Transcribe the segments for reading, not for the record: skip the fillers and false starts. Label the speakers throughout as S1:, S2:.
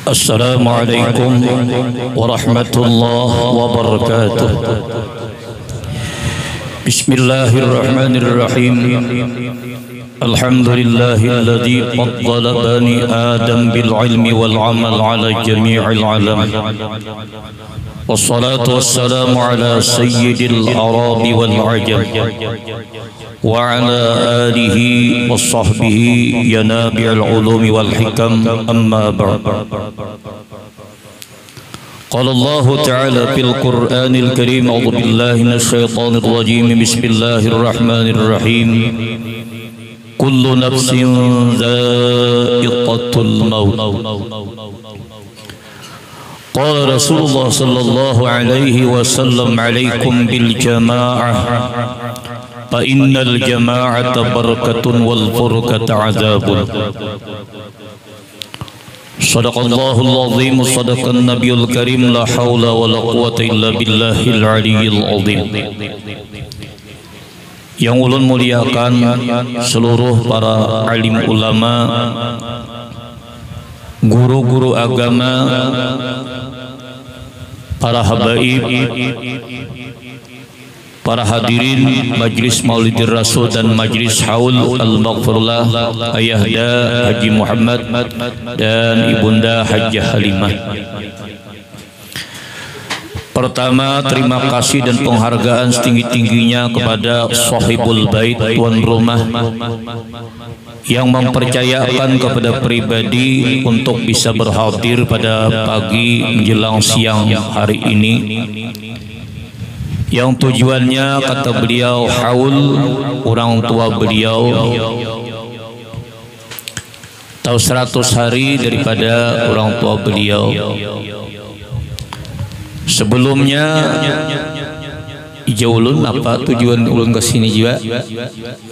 S1: Assalamualaikum warahmatullahi wabarakatuh. Bismillahirrahmanirrahim. Alhamdulillahilladzi faddala bani Adam bil ilmi wal amal ala jami'il alam. Wassalatu wassalamu ala sayyidil arabi wal ajam wa ala alihi wa sahbihi yanabi'il ulumi wal hikam, amma ba'd. Qala Allah ta'ala fil Qur'anil Karim, a'udzu billahi minasy syaithanir rajim, bismillahirrahmanirrahim. Kullu nafsin dha'iqatul maut. Qala Rasulullah sallallahu alaihi wasallam, alaikum bil jama'ah fa innal jama'ata barakatun wal furqata adzabun. Sadaqallahul azim, sadaqan nabiyul karim, la haula wala quwwata illa billahil aliyyil azim. Yang ulun muliakan seluruh para alim ulama, guru-guru agama, para habaib, para hadirin Majlis Maulidir Rasul dan Majlis Haul Al-Maghfirullah, Ayahda Haji Muhammad dan Ibunda Hajjah Halimah. Pertama, terima kasih dan penghargaan setinggi-tingginya kepada Sahibul Bait, tuan rumah, yang mempercayakan kepada pribadi untuk bisa berhadir pada pagi menjelang siang hari ini, yang tujuannya, kata beliau, haul orang tua beliau tahu 100 hari daripada orang tua beliau. Sebelumnya ulun apa tujuan ulun ke sini juga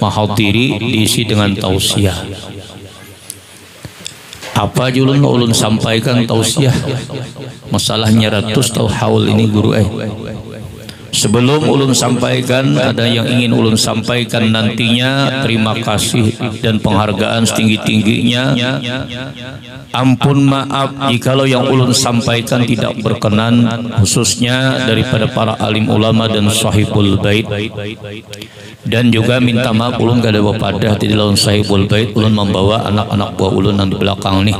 S1: menghadiri diisi dengan tausiah. Apa ulun sampaikan tausiah masalahnya ratus tahu haul ini guru. Sebelum ulun sampaikan, ada yang ingin ulun sampaikan nantinya. Terima kasih dan penghargaan setinggi-tingginya. Ampun maaf jikalau yang ulun sampaikan tidak berkenan, khususnya daripada para alim ulama dan sahibul bait. Dan juga minta maaf ulun gak ada bapadah di dalam sahibul bait. Ulun membawa anak-anak buah ulun yang di belakang nih.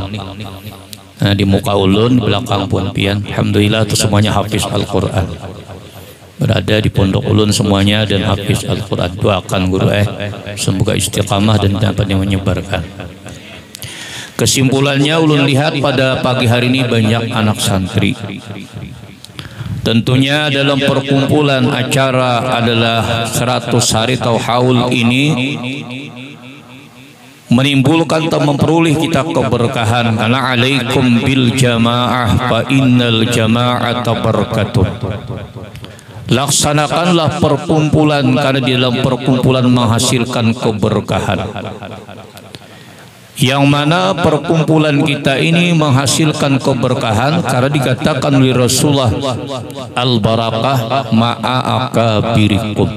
S1: Nah, di muka ulun, di belakang puan pian. Alhamdulillah itu semuanya hafiz Al-Quran, berada di pondok ulun semuanya dan hafiz Al-Quran. Doakan guru semoga istiqamah dan dapat menyebarkan. Kesimpulannya, ulun lihat pada pagi hari ini banyak anak santri. Tentunya dalam perkumpulan acara adalah 100 hari atau haul ini menimbulkan atau memperoleh kita keberkahan, karena alaikum bil jamaah fa innal jama'ata barakatun. Laksanakanlah perkumpulan, karena di dalam perkumpulan menghasilkan keberkahan. Yang mana perkumpulan kita ini menghasilkan keberkahan karena dikatakan oleh Rasulullah, al-barakah ma'a akabirikum.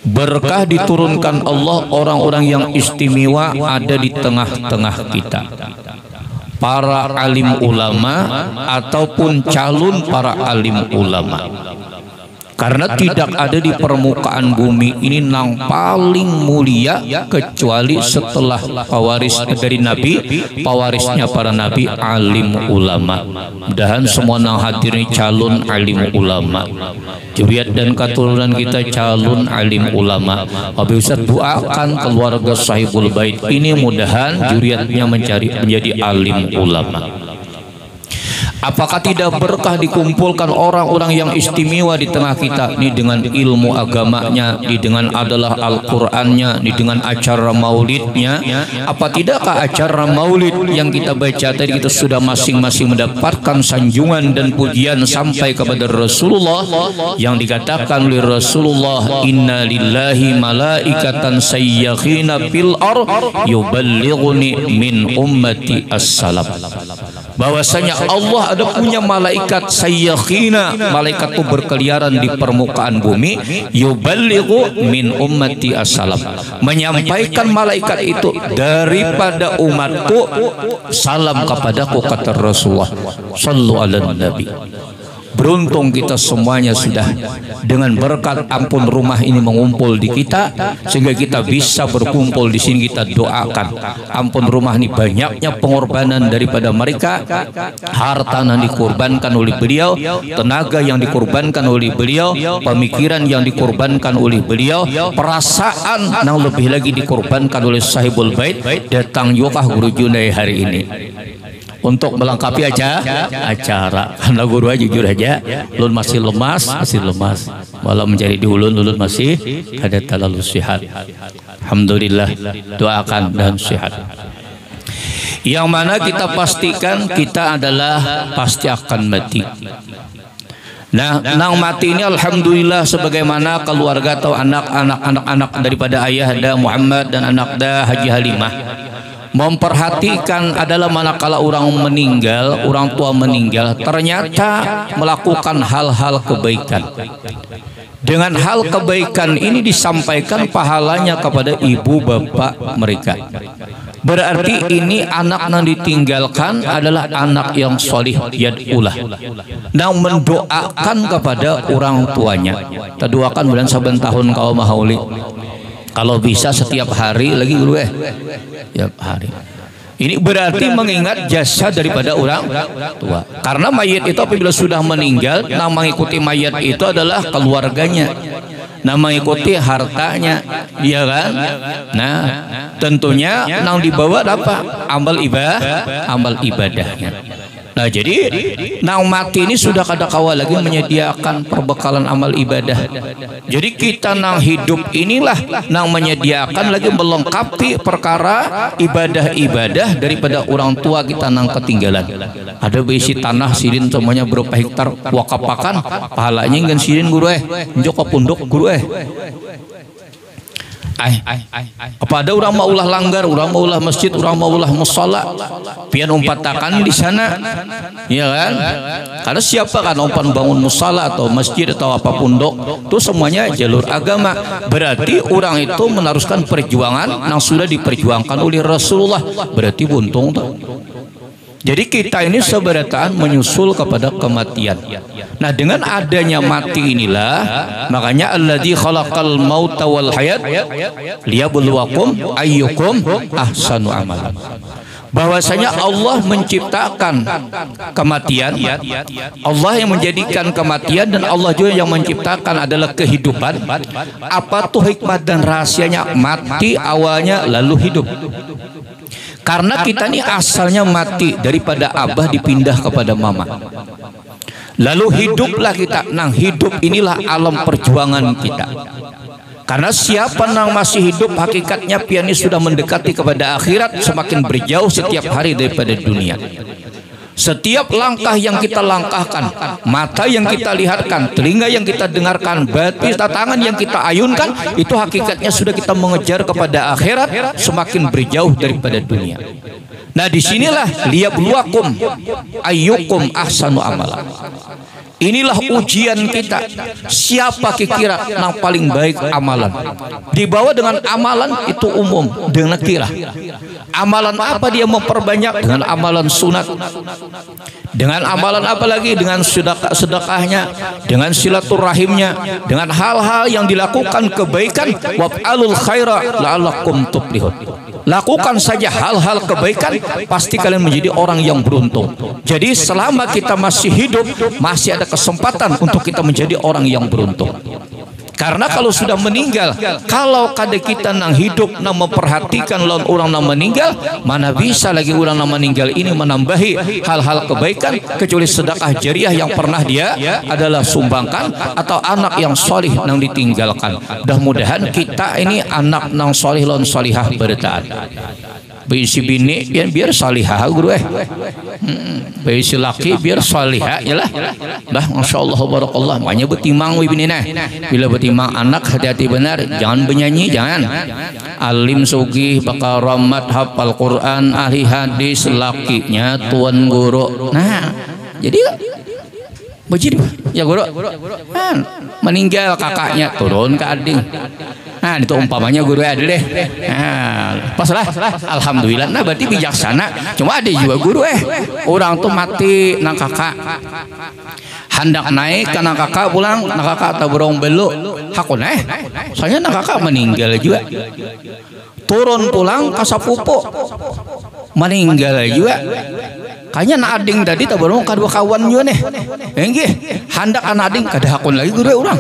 S1: Berkah diturunkan Allah, orang-orang yang istimewa ada di tengah-tengah kita. Para alim ulama ataupun calon para alim ulama. Karena tidak ada di permukaan bumi ini yang paling mulia kecuali setelah pewaris dari Nabi, pewarisnya para Nabi, alim ulama. Mudahan semua yang hadir ini calon alim ulama. Juriat dan keturunan kita calon alim ulama. Habis Ustaz doakan keluarga sahibul bait ini, mudahan juriatnya menjadi alim ulama. Apakah tidak berkah dikumpulkan orang-orang yang istimewa di tengah kita ini, dengan ilmu agamanya, ini dengan adalah Al-Qur'annya, ini dengan acara maulidnya? Apa tidakkah acara maulid yang kita baca tadi kita sudah masing-masing mendapatkan sanjungan dan pujian sampai kepada Rasulullah, yang dikatakan oleh Rasulullah, inna lillahi malaikatan sayyakhina fil ard yuballighuni min ummati as-salam. bahwasanya Allah ada punya malaikat sayyakhina, malaikat itu berkeliaran di permukaan bumi, yuballighu min ummati assalam, menyampaikan malaikat itu daripada umatku salam kepadaku, kata Rasulullah sallallahu alaihi nabi. Beruntung kita semuanya sudah dengan berkat ampun rumah ini mengumpul di kita, sehingga kita bisa berkumpul di sini. Kita doakan ampun rumah ini banyaknya pengorbanan daripada mereka, harta yang dikorbankan oleh beliau, tenaga yang dikorbankan oleh beliau, pemikiran yang dikorbankan oleh beliau, perasaan yang lebih lagi dikorbankan oleh sahibul bait. Datang juga Guru Junai hari ini untuk melengkapi acara. Karena guru aja jujur aja, ulun masih lemas, malah mencari di ulun masih ada talalu sehat. Alhamdulillah, doakan dan sehat. Yang mana kita pastikan kita adalah pasti akan mati. Nah, nang mati ini alhamdulillah sebagaimana keluarga atau anak-anak daripada ayah ada Muhammad dan anak dah Haji Halimah memperhatikan adalah manakala orang meninggal, orang tua meninggal, ternyata melakukan hal-hal kebaikan. Dengan hal kebaikan ini disampaikan pahalanya kepada ibu bapak mereka. Berarti ini anak yang ditinggalkan adalah anak yang solih yad'ulah, yang mendoakan kepada orang tuanya. Kita doakan bulan saban tahun kau mahauli. Kalau bisa setiap hari lagi dulu setiap hari. Ini berarti mengingat jasa daripada orang tua. Karena mayat itu apabila sudah meninggal, yang mengikuti mayat itu adalah keluarganya, yang mengikuti hartanya, ya kan? Nah, tentunya yang dibawa apa? Amal ibadahnya. Nah, jadi nang mati ini sudah kada kawal lagi menyediakan perbekalan amal ibadah. Jadi kita nang hidup inilah nang menyediakan lagi melengkapi perkara ibadah-ibadah daripada orang tua kita nang ketinggalan. Ada besi tanah sidin semuanya berapa hektar wakapakan, pahalanya ngan sidin guru njoko punduk guru kepada orang maulah langgar, orang maulah masjid, orang maulah musala, pian umpatakan di sana, ya kan? Karena siapa kan umpan bangun musala atau masjid atau apa pondok, itu semuanya jalur agama. Berarti orang itu meneruskan perjuangan yang sudah diperjuangkan oleh Rasulullah. Berarti buntung tuh. Jadi kita ini seberataan menyusul kepada kematian. Nah, dengan adanya mati inilah makanya alladzi khalaqal mauta wal hayat liyabluwakum ayyukum ahsanu amala. Bahwasanya Allah menciptakan kematian, Allah yang menjadikan kematian, dan Allah juga yang menciptakan adalah kehidupan. Apa tuh hikmah dan rahasianya mati awalnya lalu hidup? Karena kita ini asalnya mati daripada abah dipindah kepada mama. Lalu hiduplah kita. Nah, hidup inilah alam perjuangan kita. Karena siapa yang masih hidup hakikatnya pianis sudah mendekati kepada akhirat, semakin berjauh setiap hari daripada dunia. Setiap langkah yang kita langkahkan, mata yang kita lihatkan, telinga yang kita dengarkan, batin tangan yang kita ayunkan, itu hakikatnya sudah kita mengejar kepada akhirat, semakin berjauh daripada dunia. Nah, disinilah liyabluwakum ayyukum ahsanu amala. Inilah ujian kita. Siapa kira yang paling baik amalan? Dibawa dengan amalan itu umum, dengan kira. Amalan apa dia memperbanyak? Dengan amalan sunat. Dengan amalan apa lagi? Dengan sedekahnya, dengan silaturahimnya, dengan hal-hal yang dilakukan kebaikan. Waf'alul khaira la'allakum tuflihun. Lakukan saja hal-hal kebaikan, pasti kalian menjadi orang yang beruntung. Jadi selama kita masih hidup, masih ada kesempatan untuk kita menjadi orang yang beruntung. Karena kalau sudah meninggal, kalau kada kita nang hidup nang memperhatikan lawan orang nang meninggal, mana bisa lagi orang nang meninggal ini menambahi hal-hal kebaikan kecuali sedekah jariah yang pernah dia adalah sumbangkan atau anak yang solih nang ditinggalkan. Mudah-mudahan kita ini anak nang solih lawan solihah bertaat. Bisi bini biar salihah guru bisi laki biar salihah ya lah. Dah masyaallah barakallah banyak betimang we bini nah. Bila betimang anak hati-hati benar, jangan bernyanyi, jangan. Alim sugih bakal rahmat hafal Quran, ahli hadis, lakinya tuan guru. Nah, jadi begini ya guru kan meninggal kakaknya turun ke adik. Nah itu umpamanya guru ada deh. Nah, pas lah alhamdulillah. Nah berarti bijaksana. Cuma ada juga guru orang tuh mati nang kakak hendak naik karena kakak pulang nang kakak atau berong beluk hakun soalnya nang kakak meninggal juga turun pulang ke sapupu meninggal juga. Kayaknya na ading tadi tak berong kedua kawan juga nih. Enggih hendak anak ading kada hakun lagi guru orang.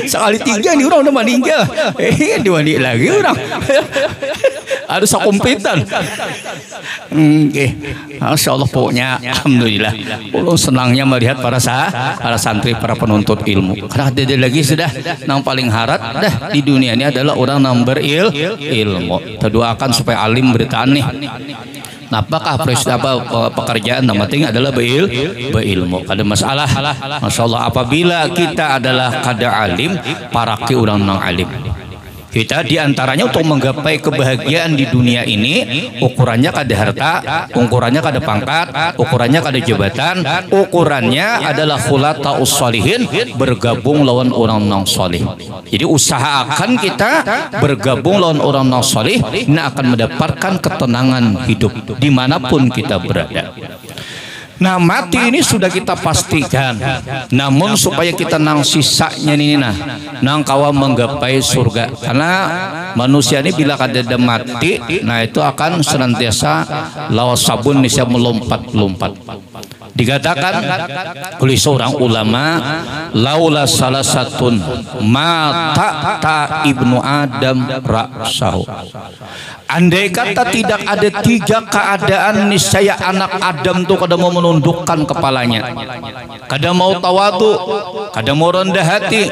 S1: Sekali 3 nih orang udah meninggal. Diwali lagi orang. Harus kompetan. Masya Allah pokoknya alhamdulillah. Ulun senangnya melihat para santri, para penuntut ilmu. Karena ada lagi sudah yang paling harap dah di dunia ini adalah orang yang berilmu. Kita doakan supaya alim bertahan nih. Apakah pekerjaan yang penting adalah berilmu. Kada masalah. Masya Allah apabila kita adalah kada alim, para ki orang nang alim. Kita diantaranya untuk menggapai kebahagiaan di dunia ini ukurannya kada harta, ukurannya kada pangkat, ukurannya kada jabatan, ukurannya adalah khulataus sholihin, bergabung lawan orang nang solih. Jadi usahakan kita bergabung lawan orang nang solih, ini akan mendapatkan ketenangan hidup dimanapun kita berada. Nah mati ini sudah kita pastikan, namun supaya kita nang sisanya ini nang kawa menggapai surga, karena manusia ini bila kada mati, nah itu akan senantiasa lawas sabun nisya melompat-lompat. Dikatakan oleh seorang ulama, laula salah satun mata ta ibnu Adam ra'sahu. Andai kata tidak ada 3 keadaan, niscaya anak Adam tuh kada mau menundukkan kepalanya, kada mau tawadu, kada mau rendah hati,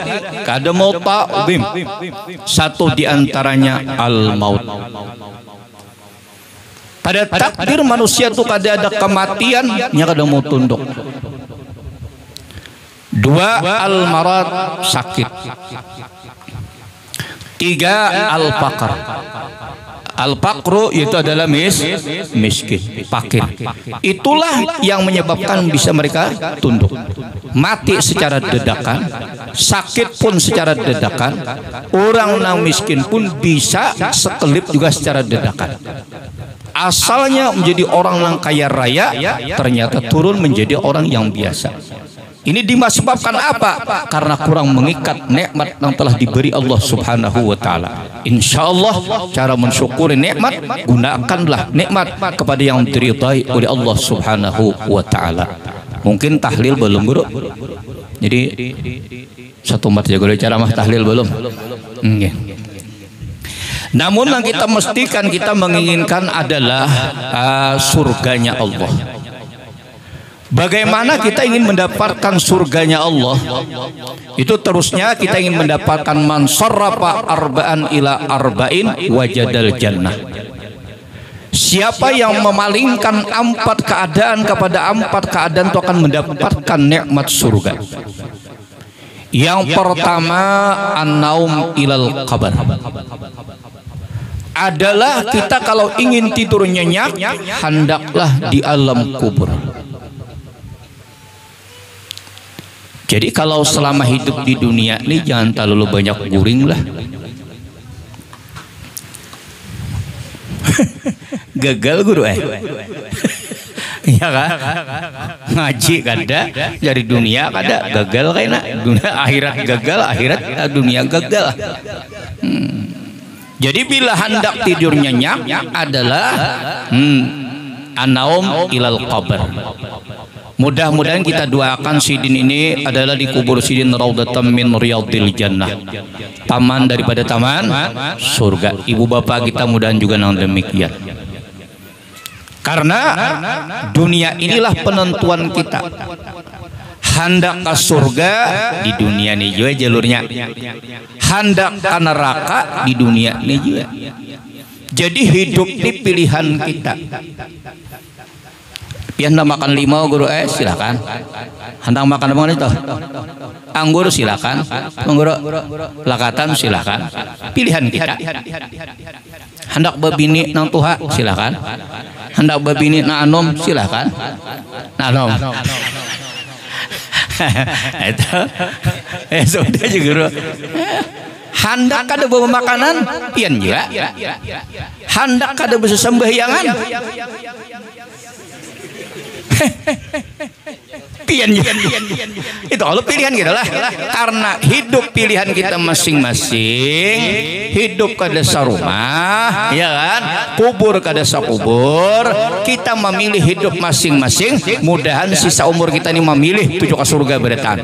S1: kada mau ta'zim. Satu diantaranya al-maut. Pada takdir manusia itu kada ada kematian, nya kada mau tunduk. 2 al-marad, sakit. 3 al-faqr. Al-faqru itu adalah miskin, fakir. Itulah yang menyebabkan bisa mereka tunduk. Mati secara dadakan, sakit pun secara dadakan, orang yang miskin pun bisa sekelip juga secara dadakan. Asalnya menjadi orang yang kaya raya, ternyata turun menjadi orang yang biasa. Ini disebabkan apa? Karena kurang mengikat nikmat yang telah diberi Allah Subhanahu wa taala. Insyaallah cara mensyukuri nikmat, gunakanlah nikmat kepada yang diridai oleh Allah Subhanahu wa taala. Mungkin tahlil belum guru. Jadi satu mat ya guru cara mah tahlil belum. Namun yang kita mestikan kita menginginkan adalah surganya Allah. Bagaimana kita ingin mendapatkan surganya Allah? Itu terusnya kita ingin mendapatkan man sarrafa arba'an ila arba'in wajadal jannah. Siapa yang memalingkan 4 keadaan kepada 4 keadaan itu akan mendapatkan nikmat surga. Yang pertama an-naum ilal qabr. Adalah kita kalau ingin tidur nyenyak, hendaklah di alam kubur. Jadi kalau selama hidup di dunia ini jangan terlalu banyak guring lah. Gagal guru iya kan? Ngaji kada, dari dunia kada, gagal kayaknya. Dunia akhirat gagal, akhirat dunia gagal. Jadi bila hendak tidur nyenyak adalah an-naum ilal qabr. Mudah-mudahan kita doakan sidin ini adalah dikubur sidin raudhatam min riyadil jannah, taman daripada taman surga. Ibu bapak kita mudahan juga nang demikian. Karena dunia inilah penentuan kita. hendak ke surga di dunia nih juga jalurnya, hendak ke neraka di dunia nih juga. Jadi hidup di pilihan kita. Hendak makan limau guru silakan. Hendak makan apa itu? Anggur silakan. Mengguru lakatan silakan. Pilihan kita. Hendak babini nang tuha silakan. Hendak babini na anom silakan. Anom. Itu sudah juga guru. Hendak kada bawa makanan pian juga. Hendak kada bisa sembahyangan pian juga. Itu kalau pilihan kita lah. Karena hidup pilihan kita masing-masing. Hidup kada sarumah, ya kan? Kubur kada sakubur. Kita memilih hidup masing-masing. Mudahan sisa umur kita ini memilih tujuh ke surga beretan.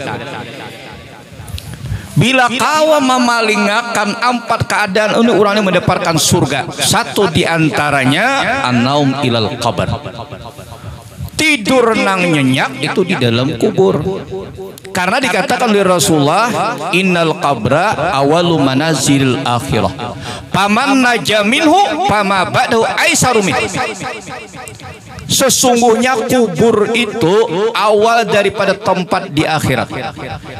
S1: Bila kau memalingakan 4 keadaan ini, orang ini mendapatkan surga. Satu diantaranya an-naum ilal qabr. Tidur nang nyenyak itu di dalam kubur. Karena dikatakan oleh Rasulullah, innal qabra awalu manazil akhirah. Paman naja minhu pama ba'dahu aisaru min. Sesungguhnya kubur itu awal daripada tempat di akhirat.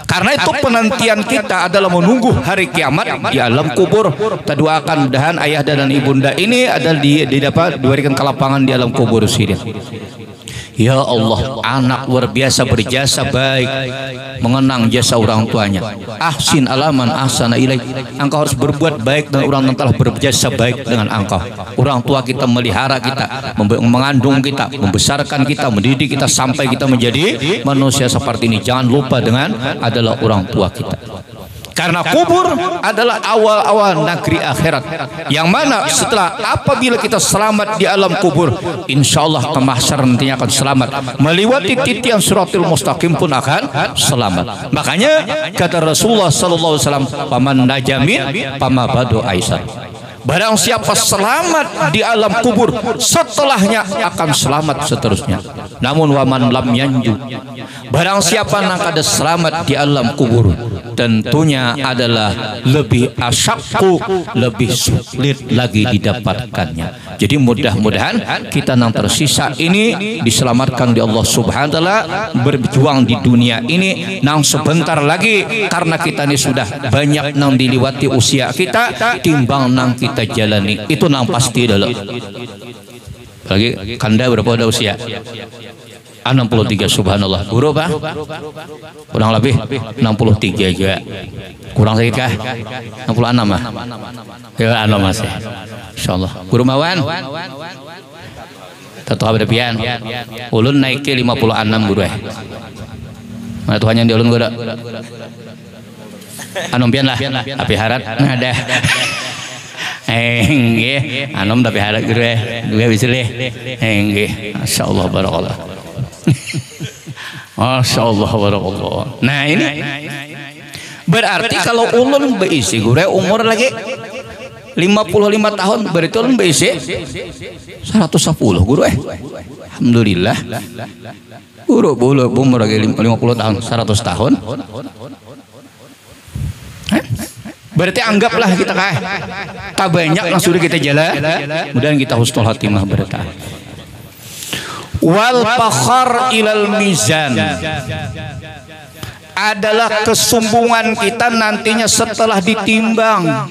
S1: Karena itu penantian kita adalah menunggu hari kiamat di alam kubur. Kita doakan mudahan ayah dan ibunda ini adalah didapat diberikan kelapangan di alam kubur sini. Ya Allah, anak luar biasa berjasa baik, mengenang jasa orang tuanya. Ahsin alaman ahsana ilaik. Engkau harus berbuat baik dan orang yang telah berjasa baik dengan engkau. Orang tua kita melihara kita, mengandung kita, membesarkan kita, mendidik kita sampai kita menjadi manusia seperti ini. Jangan lupa dengan adalah orang tua kita. Karena kubur adalah awal-awal negeri akhirat, yang mana setelah apabila kita selamat di alam kubur, insya Allah ke mahsyar nantinya akan selamat, melewati titian siratul mustaqim pun akan selamat. Makanya kata Rasulullah sallallahu alaihi wasallam, paman najamin pama badu aisyah. Barang siapa selamat di alam kubur, setelahnya akan selamat seterusnya. Namun waman lam yanju, barang siapa yang kada selamat di alam kubur, tentunya adalah lebih asyakku, lebih sulit lagi didapatkannya. Jadi mudah-mudahan kita yang tersisa ini diselamatkan di Allah Subhanahu wa taala, berjuang di dunia ini nang sebentar lagi, karena kita ini sudah banyak nang dilewati usia kita timbang nang kita jalani itu nang pasti adalah. Lagi kanda berapa ada usia? 63, subhanallah. Guru Pak? Kurang lebih 63 juga. Kurang sedikit kah? 66 mah. Ya anu Mas. Insyaallah. Guru Mawan. Tetap ada pian. Ulun naik ke 56 guru. Mana Tuhan yang di ulun guru? Anu pian lah. Tapi harap ada. Nggih, anom tapi harap guru gue bisa leh. Nggih, masyaallah barakallah. Masya Allah barakallah. Nah ini berarti kalau ulun beisi gure umur lagi 55 tahun, berarti ulun beisi 110 guru alhamdulillah. Guru umur lagi 50 tahun, 100 tahun. Berarti anggaplah kita tak banyak yang sudah kita jalan, kemudian kita husnul khatimah berkah. Wal fakhar ilal mizan adalah kesombongan kita nantinya setelah ditimbang.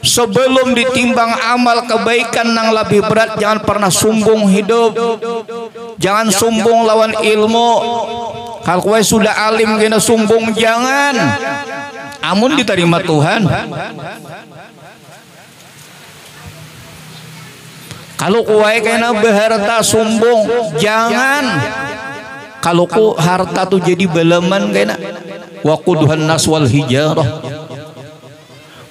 S1: Sebelum ditimbang amal kebaikan yang lebih berat, jangan pernah sombong hidup. Jangan sombong lawan ilmu. Kalau kowe sudah alim kena sombong jangan. Amun diterima Tuhan. Kalau kuai kena berharta sombong, jangan. Kalau ku harta tu jadi beleman kena waquduhan nas wal hijarah.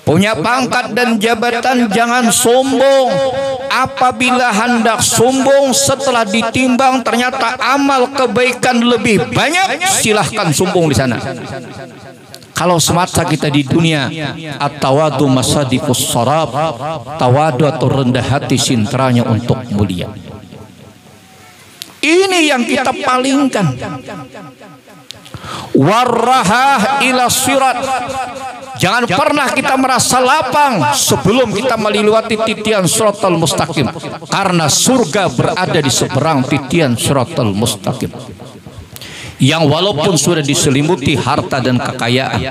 S1: Punya pangkat dan jabatan jangan sombong. Apabila hendak sombong setelah ditimbang ternyata amal kebaikan lebih banyak, silahkan sombong di sana. Kalau semata kita di dunia, at-tawadu masadiqus sarab, tawadu atau rendah hati sintranya untuk mulia. Ini yang kita palingkan. Warrahah ila sirat. Jangan pernah kita merasa lapang sebelum kita melewati titian siratal mustaqim, karena surga berada di seberang titian siratal mustaqim, yang walaupun sudah diselimuti harta dan kekayaan,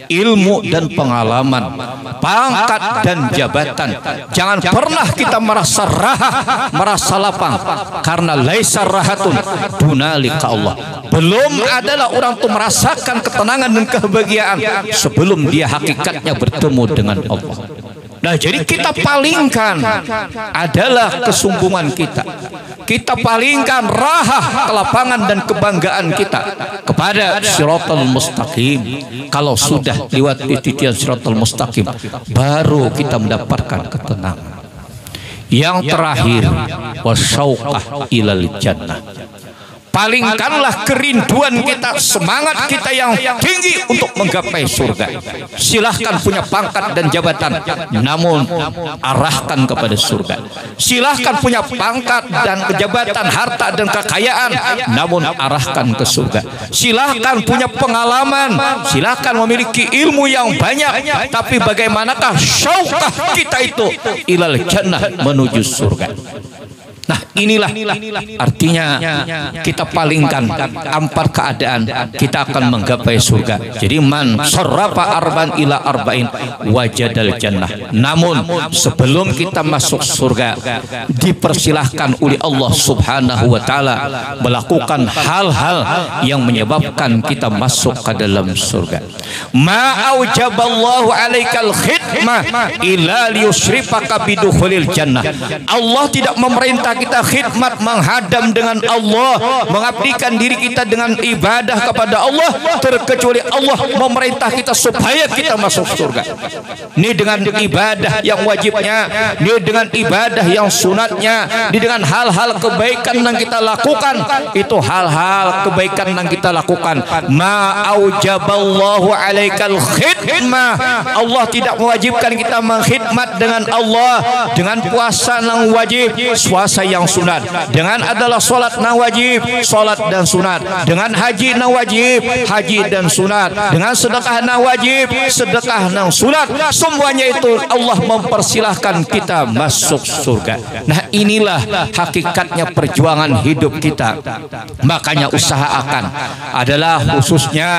S1: ilmu dan pengalaman, pangkat dan jabatan, jangan pernah kita merasa raha, merasa lapang, karena laisa rahatun dunalika Allah. Belum adalah orang itu merasakan ketenangan dan kebahagiaan sebelum dia hakikatnya bertemu dengan Allah. Nah, jadi kita palingkan adalah kesombongan kita. Kita palingkan raha, kelapangan dan kebanggaan kita kepada siratal mustaqim. Kalau sudah lewat titian siratal mustaqim, baru kita mendapatkan ketenangan. Yang terakhir, wasyauqah ilal jannah. Palingkanlah kerinduan kita, semangat kita yang tinggi untuk menggapai surga. Silahkan punya pangkat dan jabatan, namun arahkan kepada surga. Silahkan punya pangkat dan jabatan, harta dan kekayaan, namun arahkan ke surga. Silahkan punya pengalaman, silahkan memiliki ilmu yang banyak, tapi bagaimanakah syauqah kita itu ilal jannah, menuju surga. Nah, inilah artinya kita palingkan empat keadaan, kita akan menggapai surga. Jadi man sarrafa arban ila arba'in wajadal jannah. Namun sebelum kita masuk surga, dipersilahkan oleh Allah Subhanahu wa taala melakukan hal-hal yang menyebabkan kita masuk ke dalam surga. Ma aujaballahu alaikal khidmah illa liyusrifaka bidukhulil jannah. Allah tidak memerintah kita khidmat, menghadam dengan Allah, mengabdikan diri kita dengan ibadah kepada Allah, terkecuali Allah memerintah kita supaya kita masuk surga. Ini dengan ibadah yang wajibnya, ini dengan ibadah yang sunatnya, ini dengan hal-hal kebaikan yang kita lakukan. Itu hal-hal kebaikan yang kita lakukan. Ma aujaballahu alaikal khidmah. Allah tidak mewajibkan kita mengkhidmat dengan Allah dengan puasa yang wajib, puasa yang sunat, dengan adalah solat yang wajib, solat dan sunat, dengan haji yang wajib, haji dan sunat, dengan sedekah yang wajib, sedekah yang sunat. Semuanya itu Allah mempersilahkan kita masuk surga. Nah, inilah hakikatnya perjuangan hidup kita. Makanya usahakan adalah khususnya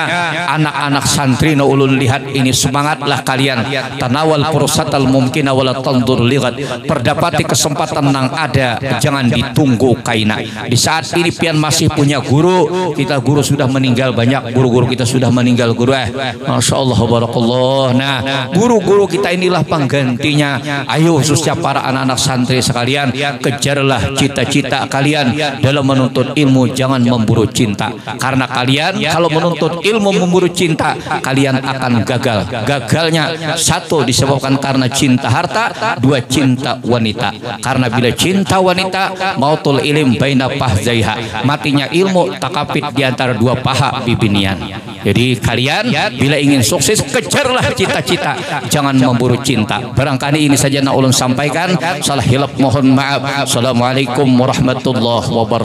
S1: anak-anak santri na ulun lihat ini, semangatlah kalian tanawal fursatal mumkina wala tandur ligat. Perdapati kesempatan yang ada, jangan ditunggu kaina. Di saat ini pian masih punya guru, kita guru sudah meninggal, banyak guru-guru kita sudah meninggal guru. Masya Allah, barakallah. Nah, guru-guru kita inilah penggantinya. Ayo khususnya para anak-anak santri sekalian, kejarlah cita-cita kalian dalam menuntut ilmu, jangan memburu cinta. Karena kalian kalau menuntut ilmu memburu cinta, kalian akan gagal. Gagalnya satu disebabkan karena cinta harta, dua cinta wanita. Karena bila cinta wanita, mautul ilim baina pahzaiha, matinya ilmu takapit di antara dua paha bibinian. Jadi kalian bila ingin sukses, kejarlah cita-cita, jangan memburu cinta. Barangkali ini saja nak ulun sampaikan. Salah hilap mohon maaf. Assalamualaikum warahmatullahi wabarakatuh.